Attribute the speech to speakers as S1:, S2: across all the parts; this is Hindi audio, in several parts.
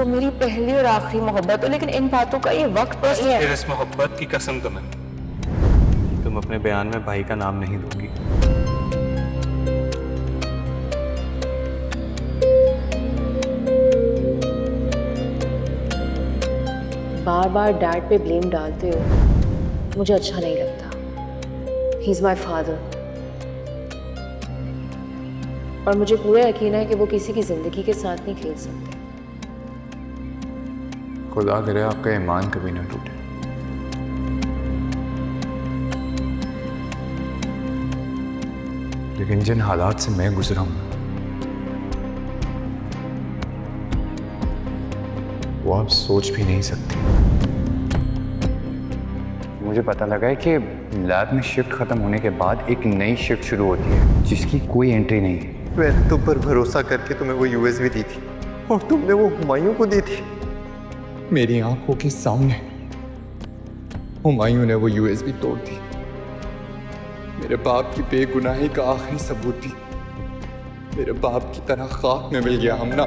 S1: तो मेरी पहली और आखिरी मोहब्बत हो, लेकिन इन बातों का ये वक्त नहीं है।
S2: फिर इस मोहब्बत की कसम तुम्हें। तुम अपने बयान में भाई का नाम नहीं दोगी।
S1: बार बार डैड पे ब्लेम डालते हो, मुझे अच्छा नहीं लगता। ही इज माई फादर, और मुझे पूरा यकीन है कि वो किसी की जिंदगी के साथ नहीं खेल सकते।
S3: खुदा करे आपका ईमान कभी ना टूटे। लेकिन जिन हालात से मैं गुजरा हूं, वो आप सोच भी नहीं सकते। मुझे पता लगा है कि लैब में शिफ्ट खत्म होने के बाद एक नई शिफ्ट शुरू होती है जिसकी कोई एंट्री नहीं है।
S4: मैंने तुम पर भरोसा करके तुम्हें वो यूएसबी दी थी और तुमने वो हुमायूं को दी थी। मेरी आंखों के सामने हुमायूं ने वो यूएसबी तोड़ दी। मेरे बाप की बेगुनाही का आखिरी सबूत भी मेरे बाप की तरह खाक में मिल गया। हमना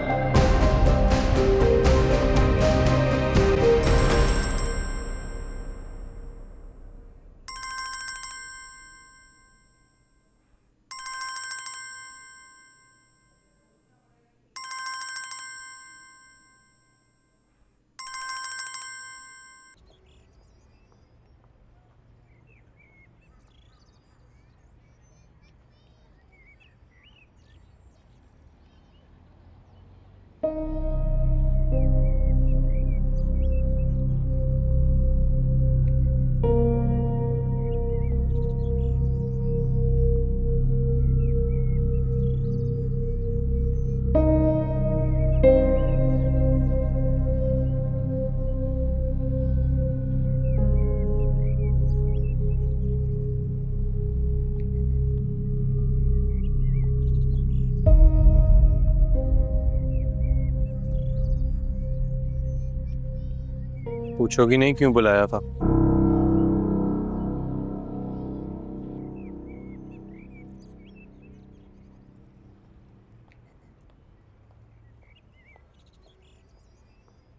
S2: पूछोगी नहीं क्यों बुलाया था?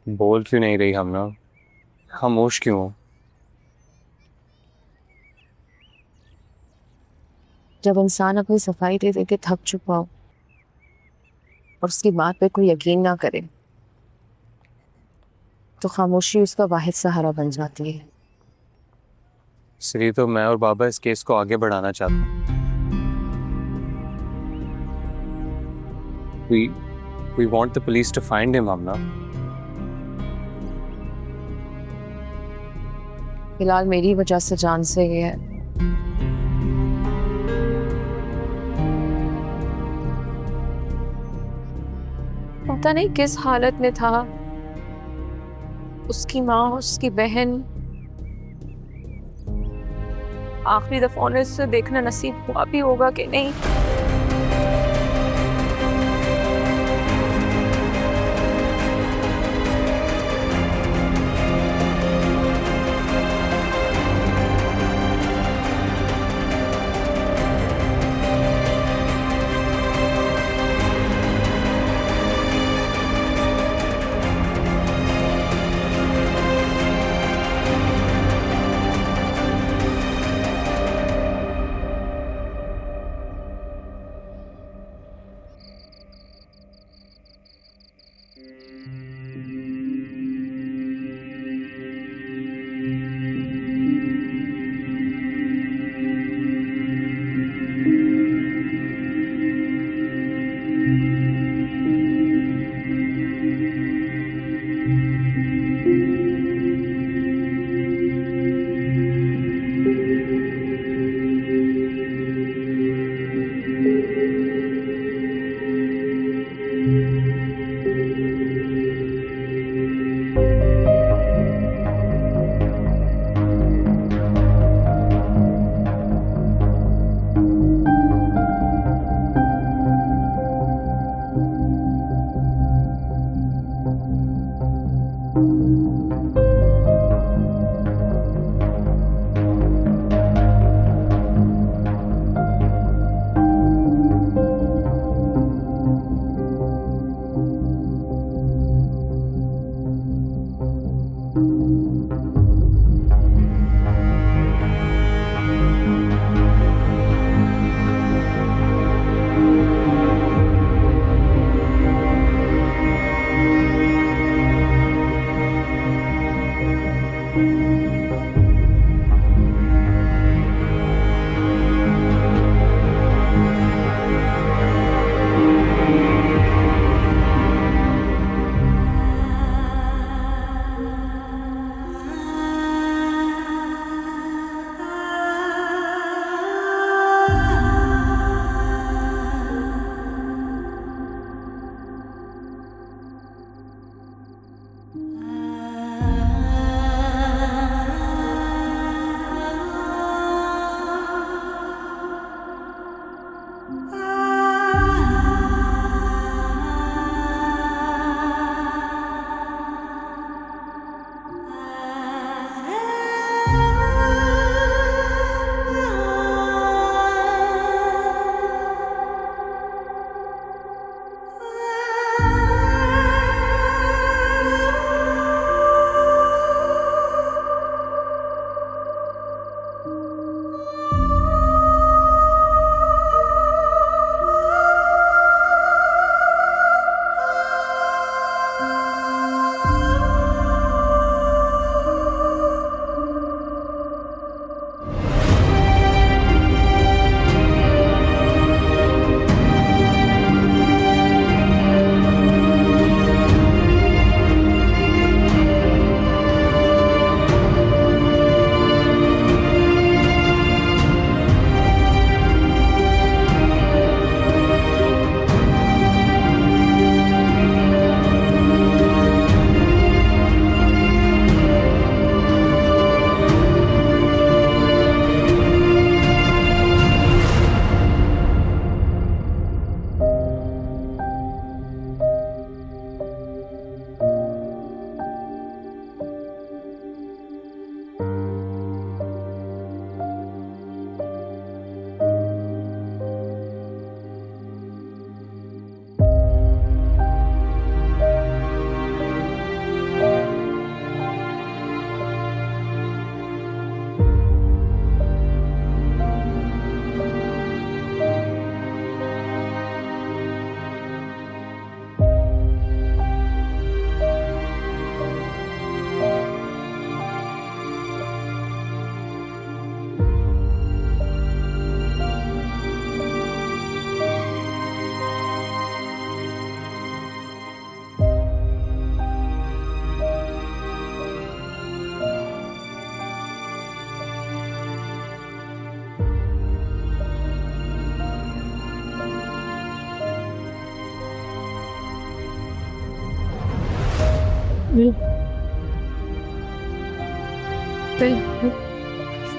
S2: बोल क्यों नहीं रही हमना? खामोश क्यों हो?
S1: जब इंसान अपनी सफाई दे दे के थक चुका हो और उसकी बात पे कोई यकीन ना करे, तो खामोशी उसका वाहिद सहारा बन जाती है।
S2: इसलिए तो मैं और बाबा इस केस को आगे बढ़ाना चाहते हैं। We want the police to find him, Amna.
S1: फिलहाल मेरी वजह से जान से ये है। पता नहीं किस हालत में था, उसकी माँ, उसकी बहन। आखिरी दफा उन्हें उससे देखना नसीब हुआ भी होगा कि नहीं।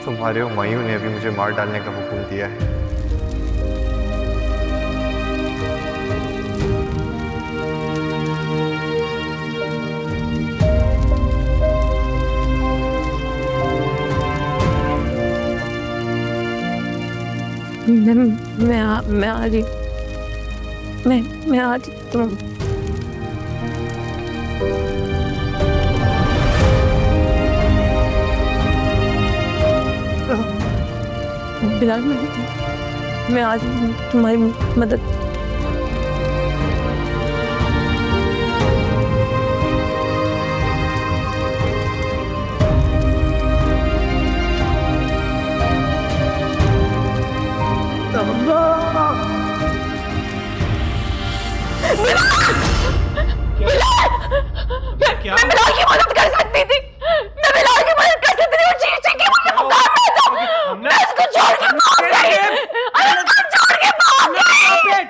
S2: तुम्हारे हुमायूं ने अभी मुझे मार डालने का हुक्म दिया है।
S1: मैं आ रही, मैं आ रही। तुम बिलाल, मैं आ रही हूँ तुम्हारी मदद।
S5: क्या? मैं बिलाल की मदद कर सकती थी। मैं बिलाल की मदद कर सकती थी। वो चीख के मुझे पुकारने दो। मैं उसको छोड़ के भाग गई। मैं उसको छोड़ के भाग गई।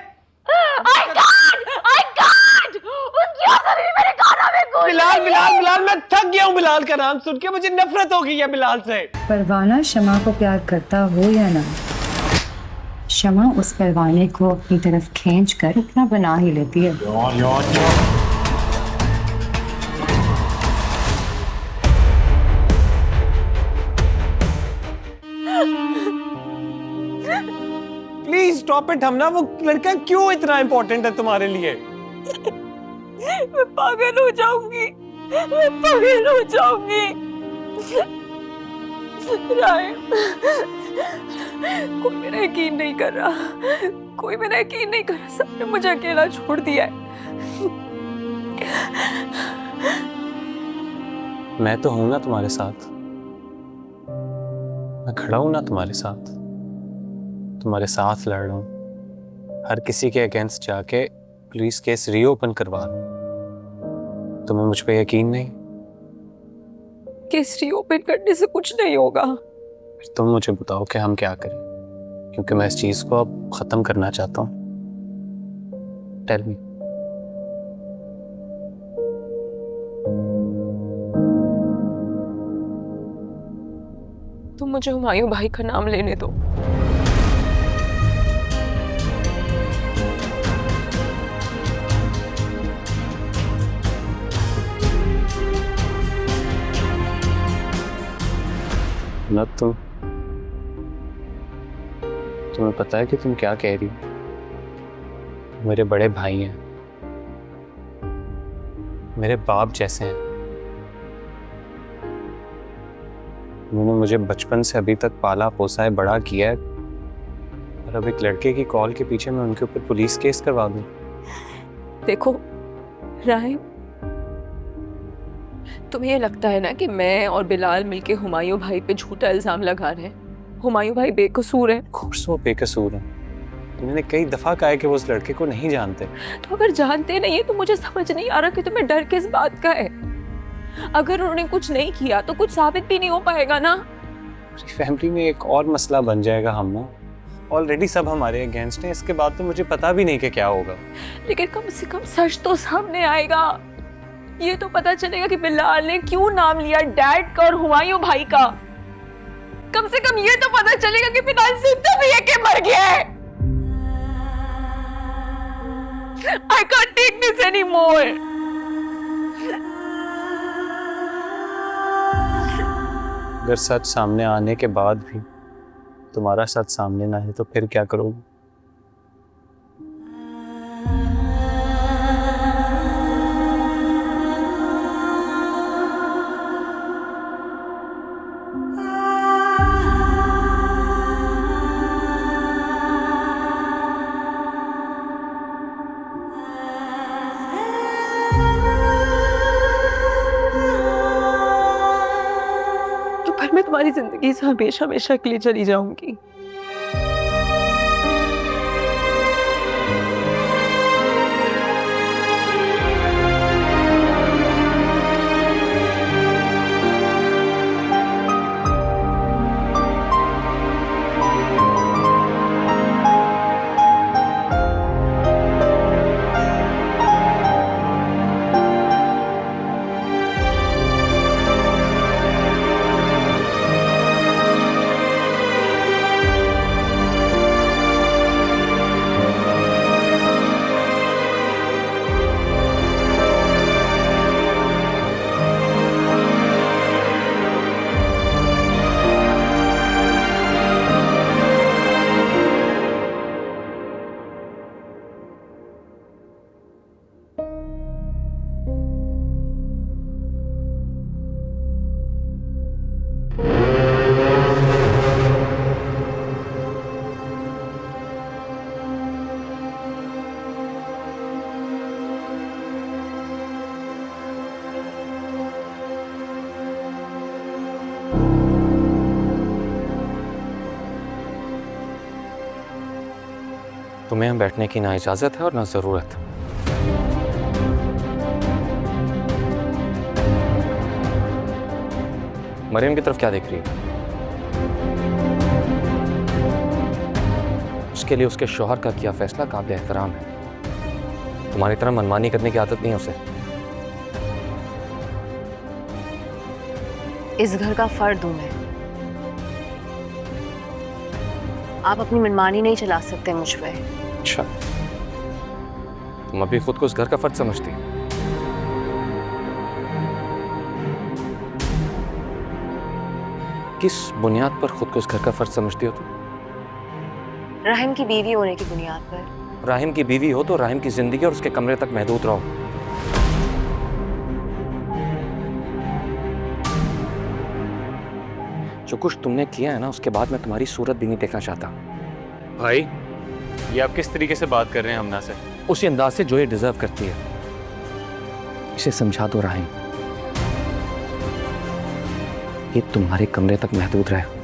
S5: I can't। उसकी आवाज़ भी मेरे कानों में गूंज रही है।
S6: बिलाल, मैं थक गया हूँ बिलाल का नाम सुन के। मुझे नफरत हो गई है बिलाल से।
S7: परवाना शमा को प्यार करता हो या ना, शमा उस परवाने को अपनी तरफ खींच कर अपना बना ही लेती है।
S6: Please stop it. हम ना, वो लड़का क्यों इतना इम्पोर्टेंट है तुम्हारे लिए?
S5: मैं पागल हो जाऊंगी। मैं पागल हो जाऊंगी। राय, कोई मेरा यकीन नहीं कर रहा, कोई मेरा यकीन नहीं कर रहा, सबने मुझे अकेला छोड़ दिया है।
S2: मैं तो हूं ना तुम्हारे साथ, मैं खड़ा हूं ना तुम्हारे साथ लड़ रहा हूं, हर किसी के अगेंस्ट जाके पुलिस केस रीओपन करवा रहा हूं। तुम्हें मुझ पे यकीन नहीं?
S5: केस रीओपन करने से कुछ नहीं होगा।
S2: फिर तुम मुझे बताओ कि हम क्या करें, क्योंकि मैं इस चीज को अब खत्म करना चाहता हूं। Tell me.
S5: तुम मुझे हुमायूं भाई का नाम लेने दो।
S2: न तुम्हें पता है कि तुम क्या कह रही हो? मेरे बड़े भाई हैं, मेरे बाप जैसे हैं। उन्होंने मुझे बचपन से अभी तक पाला पोसा है, बड़ा किया है, और अब एक लड़के की कॉल के पीछे मैं उनके ऊपर पुलिस केस करवा दूं?
S5: देखो राय, तुम्हें ये लगता है ना कि मैं और बिलाल मिलके हुमायूं भाई पे झूठा इल्जाम लगा रहे हैं? हुमायूं भाई बेकसूर है।
S2: कोर्स वो बेकसूर है। उन्होंने कई दफा कहा है कि वो उस लड़के को नहीं जानते।
S5: तो अगर जानते नहीं है तो मुझे समझ नहीं आ रहा कि तुम्हें डर किस बात का है। अगर उन्होंने कुछ नहीं किया तो कुछ साबित भी नहीं हो पाएगा ना।
S2: फैमिली में एक और मसला बन जाएगा। हम ऑलरेडी सब हमारे अगेंस्ट हैं, इसके बाद तो मुझे पता भी नहीं कि क्या होगा।
S5: लेकिन कम से कम सच तो सामने आएगा। ये तो पता चलेगा कि बिलाल ने क्यों नाम लिया डैड का और हुमायूं भाई का। कम से कम ये तो पता चलेगा कि बिलाल जिंदा भी है कि मर गया है। I can't take this anymore.
S2: अगर सच सामने आने के बाद भी तुम्हारा सच सामने ना है तो फिर क्या करोगे?
S5: तो फिर मैं तुम्हारी जिंदगी से हमेशा हमेशा के लिए चली जाऊंगी।
S2: तुम्हें यहाँ बैठने की ना इजाजत है और ना जरूरत। मरियम की तरफ क्या देख रही है? उसके लिए उसके शौहर का किया फैसला काबिल एहतराम है। तुम्हारी तरह मनमानी करने की आदत नहीं है उसे।
S1: इस घर का फर्द हूं मैं। आप अपनी मनमानी नहीं चला सकते मुझ पे।
S2: अच्छा, तुम अभी खुद को उस घर का फर्द समझती? किस बुनियाद पर खुद को उस घर का फर्द समझती हो तुम?
S1: राहिम की बीवी होने की बुनियाद पर।
S2: राहिम की बीवी हो तो राहिम की जिंदगी और उसके कमरे तक महदूद रहो।
S8: जो कुछ तुमने किया है ना, उसके बाद मैं तुम्हारी सूरत भी नहीं देखना चाहता।
S2: भाई ये आप किस तरीके से बात कर रहे हैं हमना से?
S8: उसी अंदाज से जो ये डिजर्व करती है। इसे समझा दो राहिम, ये तुम्हारे कमरे तक महदूद रहे।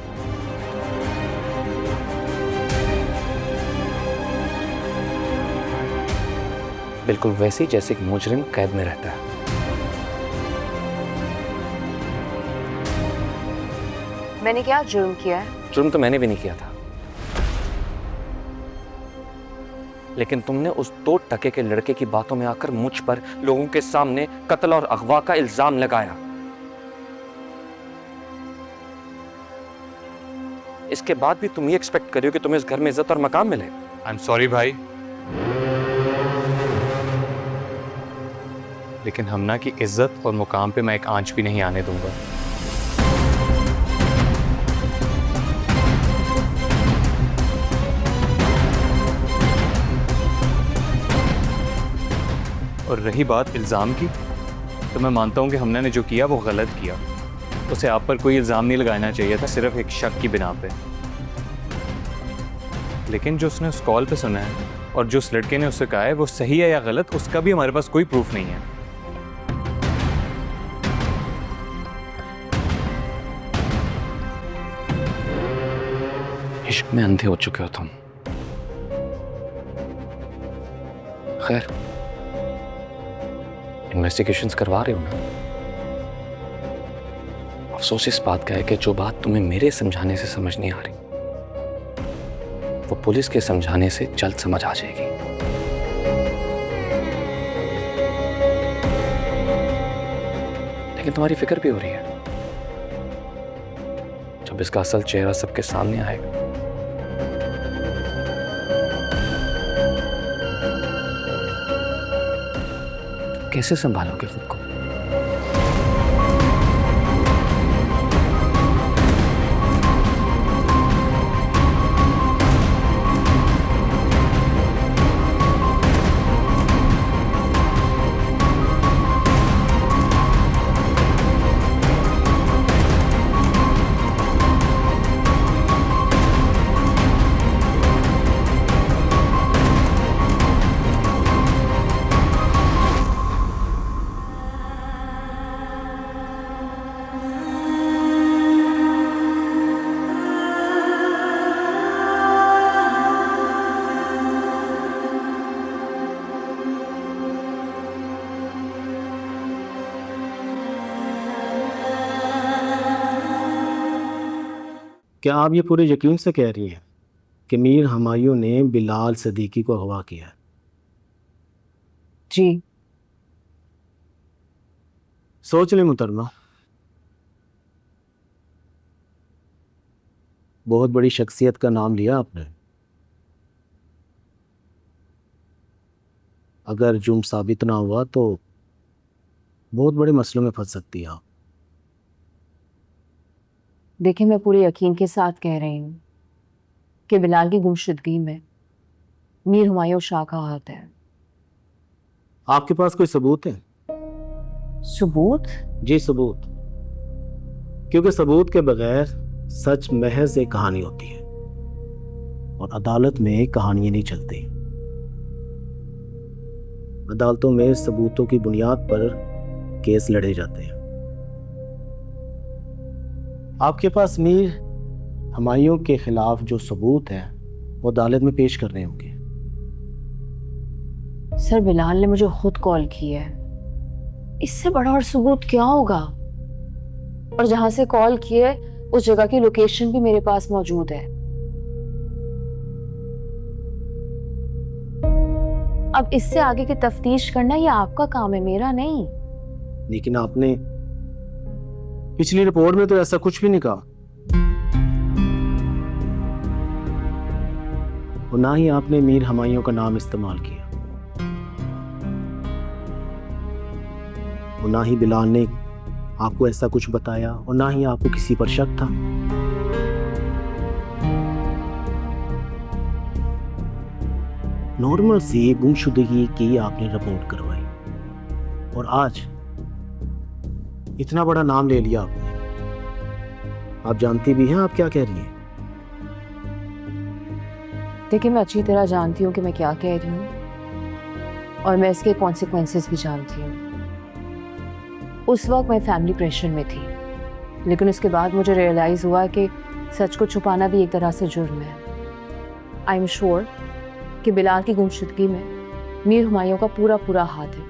S8: बिल्कुल वैसे ही जैसे एक मुजरिम कैद में रहता है।
S1: मैंने क्या जुर्म किया है?
S8: जुर्म तो मैंने भी नहीं किया था, लेकिन तुमने उस 2 टके के लड़के की बातों में आकर मुझ पर लोगों के सामने कत्ल और अगवा का इल्जाम लगाया। इसके बाद भी तुम ये एक्सपेक्ट करियो कि तुम्हें इस घर में इज्जत और मकाम मिले?
S2: आई एम सॉरी भाई, लेकिन हमना की इज्जत और मुकाम पे मैं एक आंच भी नहीं आने दूंगा। और रही बात इल्ज़ाम की, तो मैं मानता हूं कि हमने ने जो किया वो गलत किया। उसे आप पर कोई इल्ज़ाम नहीं लगाना चाहिए था, सिर्फ एक शक की बिना पे। लेकिन जो उसने उस कॉल पे सुना है और जो उस लड़के ने उससे कहा है वो सही है या गलत, उसका भी हमारे पास कोई प्रूफ नहीं है।
S8: इश्क में अंधे हो चुके हो तुम। खैर, इन्वेस्टिगेशंस करवा रहे हो ना? अफसोस इस बात का है कि जो बात तुम्हें मेरे समझाने से समझ नहीं आ रही, वो पुलिस के समझाने से जल्द समझ आ जाएगी। लेकिन तुम्हारी फिक्र भी हो रही है। जब इसका असल चेहरा सबके सामने आएगा, तो कैसे संभालोगे खुद को?
S9: क्या आप ये पूरे यकीन से कह रही हैं कि मीर हमायूं ने बिलाल सदीकी को अगवा किया?
S1: जी।
S9: सोच लें मुहतरमा, बहुत बड़ी शख्सियत का नाम लिया आपने। अगर जुर्म साबित ना हुआ तो बहुत बड़े मसलों में फंस सकती है आप।
S1: देखिए, मैं पूरे यकीन के साथ कह रही हूँ कि बिलाल की गुमशुदगी में मीर हुमायूं शाह का हाथ है।
S9: आपके पास कोई सबूत है?
S1: सबूत?
S9: जी सबूत, क्योंकि सबूत के बगैर सच महज एक कहानी होती है और अदालत में कहानियां नहीं चलती। अदालतों में सबूतों की बुनियाद पर केस लड़े जाते हैं। आपके पास मीर हुमायूं के खिलाफ जो सबूत है वो अदालत में पेश करने होंगे।
S1: सर, बिलाल ने मुझे खुद कॉल की है, इससे बड़ा और सबूत क्या होगा? और जहां से कॉल की है उस जगह की लोकेशन भी मेरे पास मौजूद है। अब इससे आगे की तफ्तीश करना ये आपका काम है, मेरा नहीं।
S9: लेकिन आपने पिछली रिपोर्ट में तो ऐसा कुछ भी नहीं कहा, और ना ही आपने मीर हुमायूं का नाम इस्तेमाल किया, और ना ही बिलाल ने आपको ऐसा कुछ बताया, और ना ही आपको किसी पर शक था। नॉर्मल सी गुमशुदगी की आपने रिपोर्ट करवाई, और आज इतना बड़ा नाम ले लिया आपने, आप जानती भी हैं आप क्या कह रही हैं।
S1: देखिए, मैं अच्छी तरह जानती हूँ कि मैं क्या कह रही हूँ और मैं इसके कॉन्सिक्वेंसेस भी जानती हूँ। उस वक्त मैं फैमिली प्रेशर में थी, लेकिन उसके बाद मुझे रियलाइज हुआ कि सच को छुपाना भी एक तरह से जुर्म है। आई एम श्योर कि बिलाल की गुमशुदगी में मीर हुमायूं का पूरा पूरा हाथ है,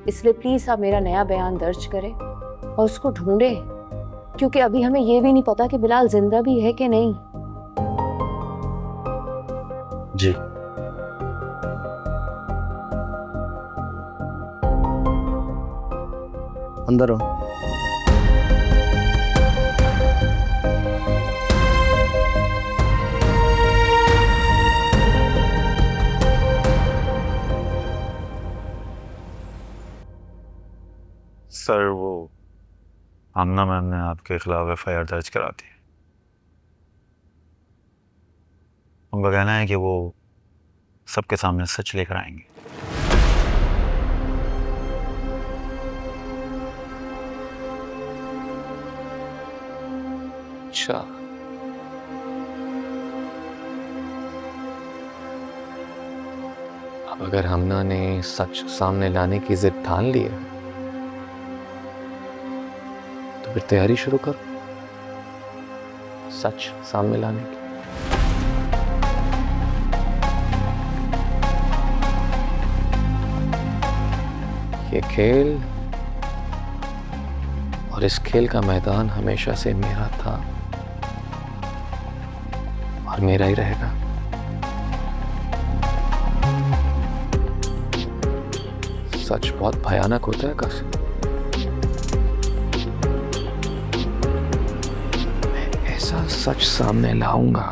S1: इसलिए प्लीज़ आप मेरा नया बयान दर्ज करें और उसको ढूंढें, क्योंकि अभी हमें ये भी नहीं पता कि बिलाल जिंदा भी है कि नहीं।
S8: जी।
S9: अंदर आओ।
S10: सर, वो आमना मैम ने आपके खिलाफ एफआईआर दर्ज करा दी। उनका कहना है कि वो सबके सामने सच लेकर आएंगे।
S8: अच्छा, अब अगर हमना ने सच सामने लाने की जिद ठान ली है तो फिर तैयारी शुरू करो सच सामने लाने की। ये खेल और इस खेल का मैदान हमेशा से मेरा था और मेरा ही रहेगा। सच बहुत भयानक होता है कासिम। मैं ऐसा सच सामने लाऊंगा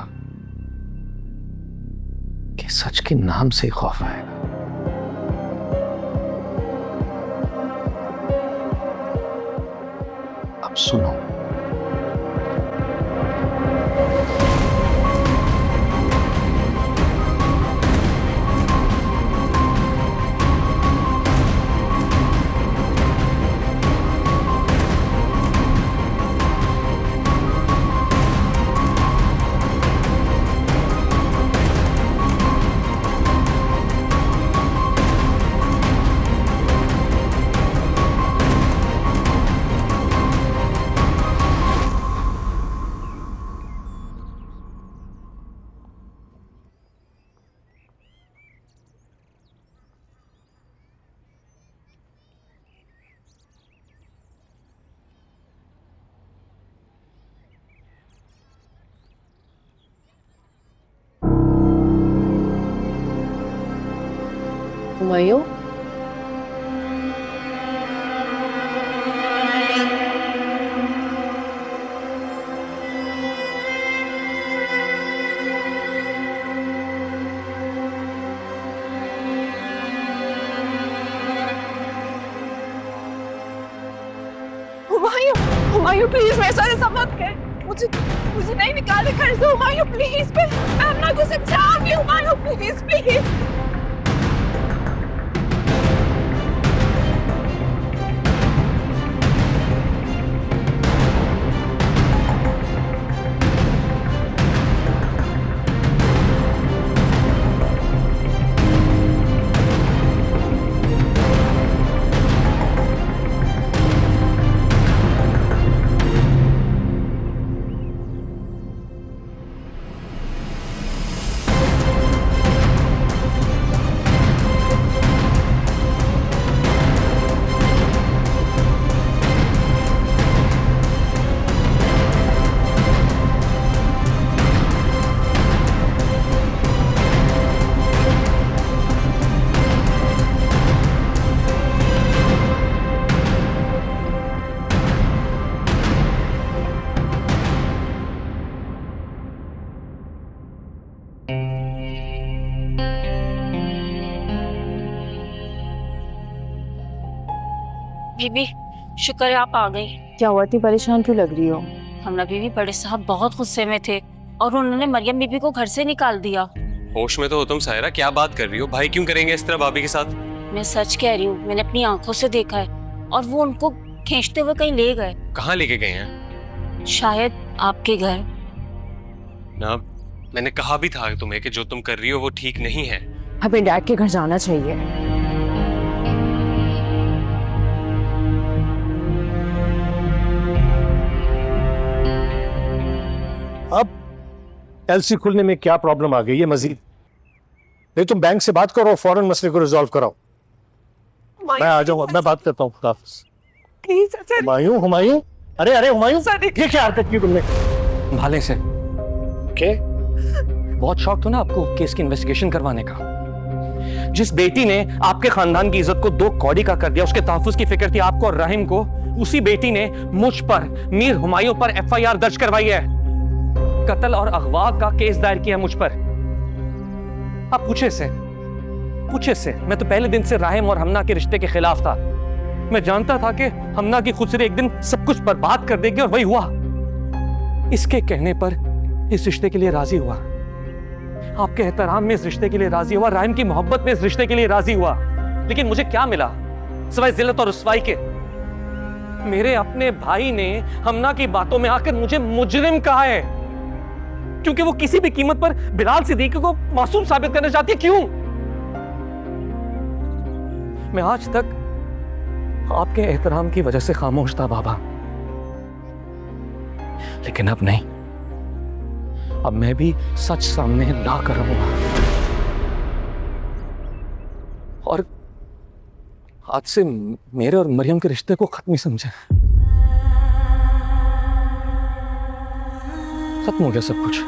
S8: कि सच के नाम से ही खौफ आएगा। अब सुनो,
S1: हुमायूं,
S5: हुमायूं प्लीज मेरे साथ ऐसा मत कर। मुझे मुझे नहीं निकाले घर से हुमायूं प्लीज। मैं अपना को समझाऊंगी हुमायूं प्लीज प्लीज।
S11: बीबी, शुक्र है आप आ गई।
S1: क्या हुआ, इतनी परेशान क्यों लग रही हो?
S11: हमना बीबी, बड़े साहब बहुत गुस्से में थे और उन्होंने मरियम बीबी को घर से निकाल दिया।
S2: होश में तो हो तुम सायरा, क्या बात कर रही हो? भाई क्यों करेंगे इस तरह भाभी के साथ?
S11: मैं सच कह रही हूँ, मैंने अपनी आंखों से देखा है और वो उनको खींचते हुए कहीं ले गए।
S2: कहाँ लेके गए हैं?
S11: शायद आपके घर।
S2: ना, मैंने कहा भी था तुम्हें कि जो तुम कर रही हो वो ठीक नहीं है।
S1: हमें डैड के घर जाना चाहिए।
S9: अब एलसी खुलने में क्या प्रॉब्लम आ गई है मजीद? नहीं, तुम बैंक से बात करो, फौरन मसले को रिजॉल्व कराओ। मैं आ जाऊंगा, मैं बात करता हूँ।
S5: प्लीज
S9: हुमायूं, हुमायूं, अरे अरे हुमायूं, ये क्या हरकत की तुमने?
S8: भाले से
S9: के
S8: बहुत शौक था ना आपको केस की इन्वेस्टिगेशन करवाने का। जिस बेटी ने आपके खानदान की इज्जत को 2 कौड़ी का कर दिया, उसके तहफ्फुज की फिक्र थी आपको और रहीम को, उसी बेटी ने मुझ पर, मीर हुमायूं पर FIR दर्ज करवाई है। कत्ल और अगवा का केस दायर किया मुझ पर। आप पूछे से मैं तो पहले दिन से राहिम और हमना के रिश्ते के खिलाफ था। मैं जानता था कि हमना की खुदसरी एक दिन सब कुछ बर्बाद कर देगी और वही हुआ। इसके कहने पर इस रिश्ते के लिए राजी हुआ, आपके एहतराम में इस रिश्ते के लिए राजी हुआ, राहिम की मोहब्बत में इस रिश्ते के लिए राजी हुआ। लेकिन मुझे क्या मिला सिवाय जिल्लत और रुसवाई के? मेरे अपने भाई ने हमना की बातों में आकर मुझे मुजरिम कहा है, क्योंकि वो किसी भी कीमत पर बिलाल सिद्दीकी को मासूम साबित करना चाहती है। क्यों? मैं आज तक आपके एहतराम की वजह से खामोश था बाबा, लेकिन अब नहीं। अब मैं भी सच सामने ला कर रहूंगा और आज से मेरे और मरियम के रिश्ते को खत्म ही समझे। खत्म हो गया सब कुछ।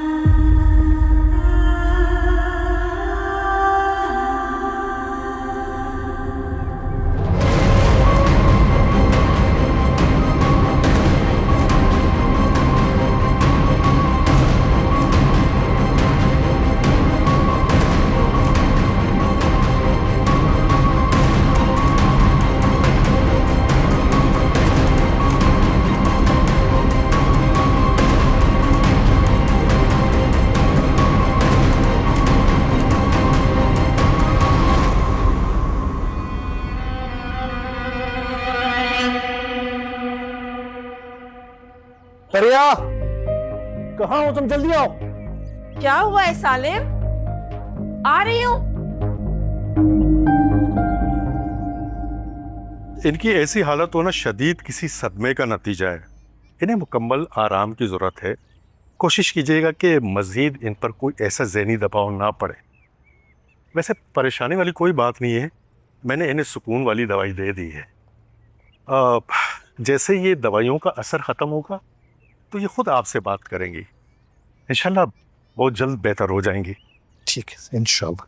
S9: परिया, कहाँ हो तुम? जल्दी आओ।
S5: क्या हुआ है सालिम? आ रही हूँ।
S12: इनकी ऐसी हालत होना शदीद किसी सदमे का नतीजा है। इन्हें मुकम्मल आराम की ज़रूरत है। कोशिश कीजिएगा कि मज़ीद इन पर कोई ऐसा ज़हनी दबाव ना पड़े। वैसे परेशानी वाली कोई बात नहीं है, मैंने इन्हें सुकून वाली दवाई दे दी है। जैसे ये दवाइयों का असर ख़त्म होगा तो ये खुद आपसे बात करेंगी। इंशाल्लाह बहुत जल्द बेहतर हो जाएंगी।
S9: ठीक है, इंशाल्लाह।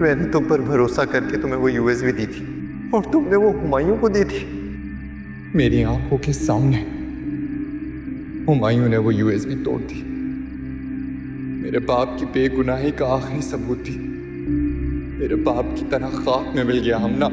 S4: मैंने तुम पर भरोसा करके तुम्हें वो USB दी थी और तुमने वो हुमायूं को दी थी। मेरी आंखों के सामने हुमायूं ने वो USB तोड़ दी। मेरे बाप की बेगुनाही का आखिरी सबूत थी। मेरे बाप की तरह खाक में मिल गया हमना।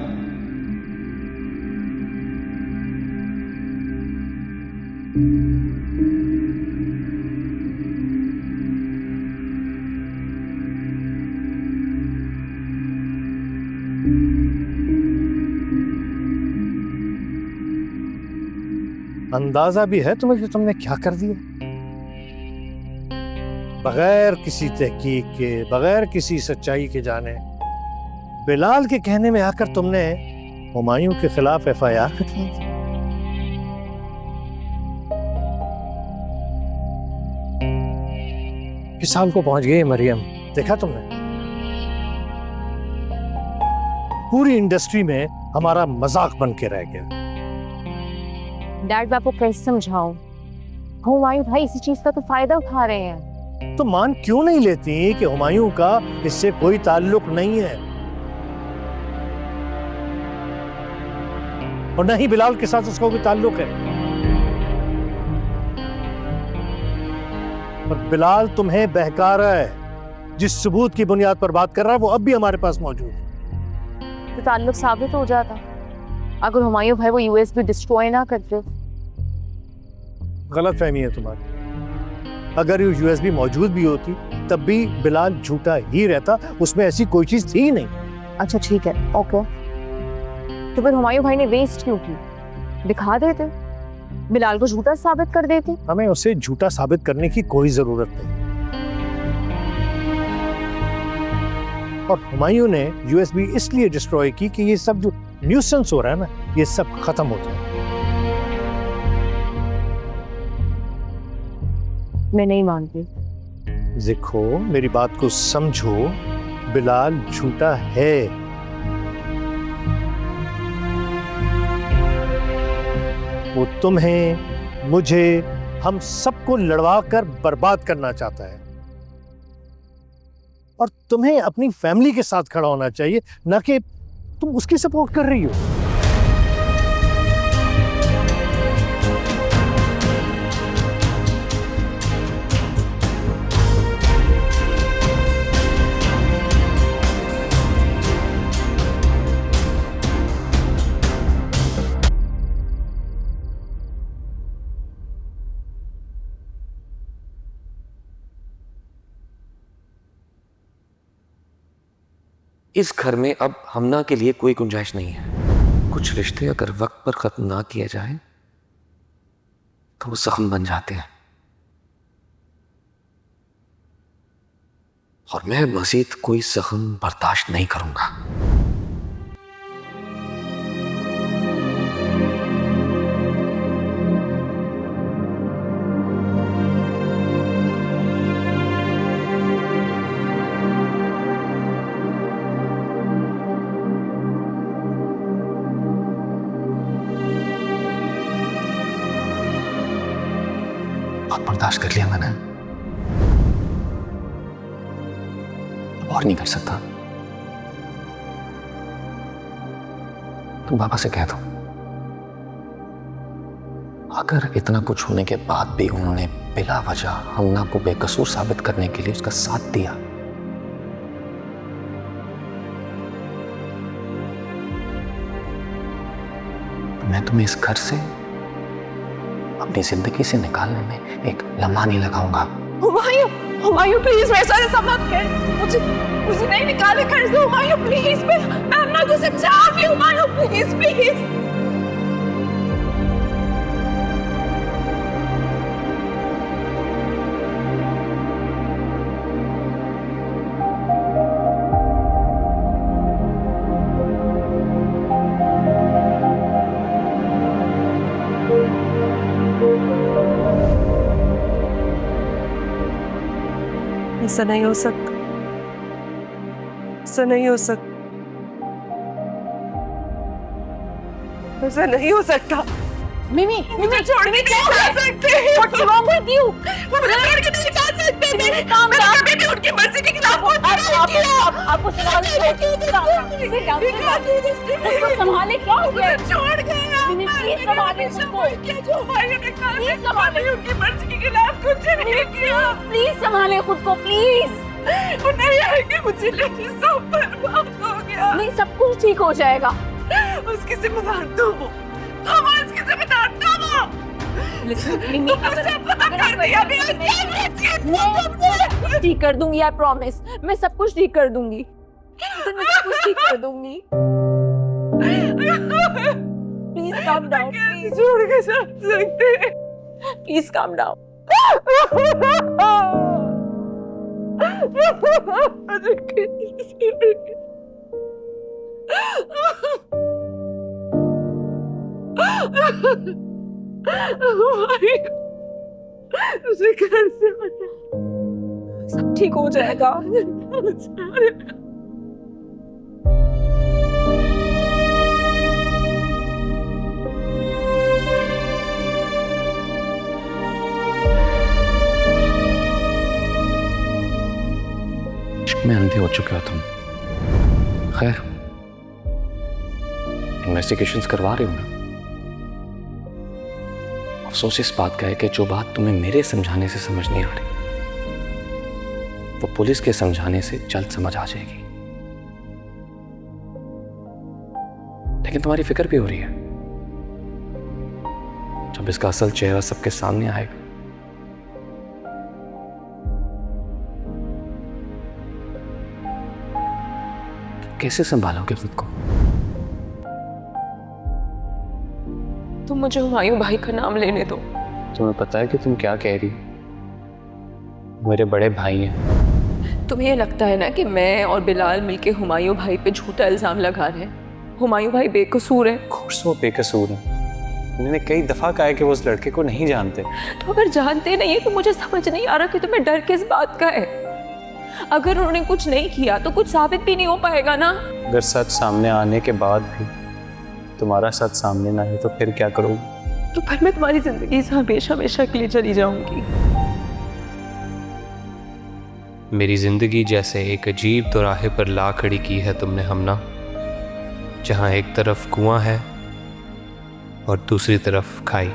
S9: अंदाजा भी है तुम्हें कि तुमने क्या कर दिया? बगैर किसी तहकीक के, बगैर किसी सच्चाई के जाने बिलाल के कहने में आकर तुमने हुमायूं के खिलाफ FIR करी। किस साल को पहुंच गई मरियम, देखा तुमने? पूरी इंडस्ट्री में हमारा मजाक बन के रह गया।
S1: डैड, मैं आपको कैसे समझाऊं? हुमायूं भाई इसी चीज का तो फायदा उठा रहे हैं।
S9: तो मान क्यों नहीं लेती कि हुमायूं का इससे कोई ताल्लुक नहीं है और न ही बिलाल के साथ उसका कोई ताल्लुक है? पर बिलाल तुम्हें बहका रहा है। जिस सबूत की बुनियाद पर बात कर रहा है वो अब भी हमारे पास मौजूद है।
S1: तो ताल्लुक साबित हो जाता अगर हुमायूं भाई वो USB डिस्ट्रॉय ना करते।
S9: गलत फहमी है तुम्हारी। अगर ये USB मौजूद भी होती तब भी बिलाल झूठा ही रहता, उसमें ऐसी कोई चीज थी ही नहीं।
S1: अच्छा ठीक है, ओके, तो फिर हुमायूं भाई ने वेस्ट क्यों की? दिखा देते, बिलाल को झूठा साबित कर देते।
S9: हमें उसे झूठा साबित करने की कोई जरूरत नहीं। और हुमायूं ने यूएसबी इसलिए डिस्ट्रॉय की कि ये सब जो न्यूसेंस हो रहा है ना, ये सब खत्म हो जाए।
S1: मैं नहीं मानती।
S9: देखो, मेरी बात को समझो, बिलाल झूठा है। वो तुम्हें, मुझे, हम सबको लड़वा कर बर्बाद करना चाहता है। और तुम्हें अपनी फैमिली के साथ खड़ा होना चाहिए, ना कि तुम उसकी सपोर्ट कर रही हो।
S8: इस घर में अब हमना के लिए कोई गुंजाइश नहीं है। कुछ रिश्ते अगर वक्त पर खत्म ना किए जाए तो वो जख्म बन जाते हैं, और मैं मजीद कोई जख्म बर्दाश्त नहीं करूंगा। बर्दाश्त कर लिया मैंने, और नहीं कर सकता। तुम बाबा से कह दो, अगर इतना कुछ होने के बाद भी उन्होंने बिला वजह हमना को बेकसूर साबित करने के लिए उसका साथ दिया, तो मैं तुम्हें इस घर से, अपनी जिंदगी से निकालने में एक लम्हा नहीं लगाऊंगा।
S5: हुमायूं, हुमायूं प्लीज वैसा ऐसा मत कर, मुझे नहीं निकाले घर से। हुमायूं प्लीज, मैं अन्ना को समझा भी। Humayun please please. ऐसा नहीं हो सकता, ऐसा नहीं हो सकता, ऐसा नहीं हो सकता।
S11: मिमी,
S5: मुझे छोड़ के नहीं जा सकते।
S11: What's wrong with you?
S5: मुझे छोड़ के नहीं जा सकते। मैंने कभी भी उनकी मर्जी के खिलाफ कुछ नहीं किया।
S11: आपको संभाले, क्या हो गया?
S5: छोड़ के
S11: मिमी प्लीज संभाले खुद को।
S5: जो हमारे ने कहा, प्लीज संभाले, उनकी मर्जी के खिलाफ कुछ नहीं किया।
S11: प्लीज संभाले खुद को, प्लीज।
S5: वो नहीं आएंगे मुझे, लेकिन सब बर्बाद हो गया।
S11: नहीं, सब कुछ ठीक हो जाएगा।
S5: उसकी जिम्मेदार तुम हो, तुम उसकी जिम्मेदार तुम हो।
S11: मिमी,
S5: सब खत्म कर दिया।
S11: मैं ठीक कर दूंगी, आई प्रॉमिस। मैं सब कुछ ठीक कर दूंगी, मैं सब कुछ ठीक कर दूंगी। Please calm down, please.
S5: छोड़ के सब सकते,
S11: प्लीज काम डाउन।
S5: उसे घर से बचा,
S11: सब ठीक हो जाएगा।
S8: में अंधे हो चुके हो तुम। खैर, इन्वेस्टिगेशंस करवा रही हूं ना। अफसोस इस बात का है कि जो बात तुम्हें मेरे समझाने से समझ नहीं आ रही, वो पुलिस के समझाने से जल्द समझ आ जाएगी। लेकिन तुम्हारी फिक्र भी हो रही है। जब इसका असल चेहरा सबके सामने आएगा
S2: कैसे संभालोगे खुद को?
S5: तुम मुझे हुमायूं भाई का नाम लेने दो।
S2: तुम्हें पता है कि तुम क्या कह रही हो? मेरे बड़े भाई हैं।
S5: तुम्हें ये लगता है ना कि मैं और बिलाल मिलके हुमायूं भाई पे झूठा इल्जाम लगा रहे हैं? हुमायूं भाई बेकसूर है।
S2: कोर्स वो बेकसूर है। उन्होंने कई दफा कहा है कि वो उस लड़के को नहीं जानते।
S5: तो अगर जानते नहीं है तो मुझे समझ नहीं आ रहा कि तुम्हें डर किस बात का है। अगर उन्होंने कुछ नहीं किया तो कुछ साबित भी नहीं हो पाएगा ना।
S2: अगर सच सामने आने के बाद भी तुम्हारा सच सामने ना है तो फिर क्या करोगे?
S5: तो फिर मैं तुम्हारी जिंदगी से हमेशा हमेशा के लिए चली जाऊंगी।
S2: मेरी जिंदगी जैसे एक अजीब दोराहे पर ला खड़ी की है तुमने हमना, जहां एक तरफ कुआं है और दूसरी तरफ खाई।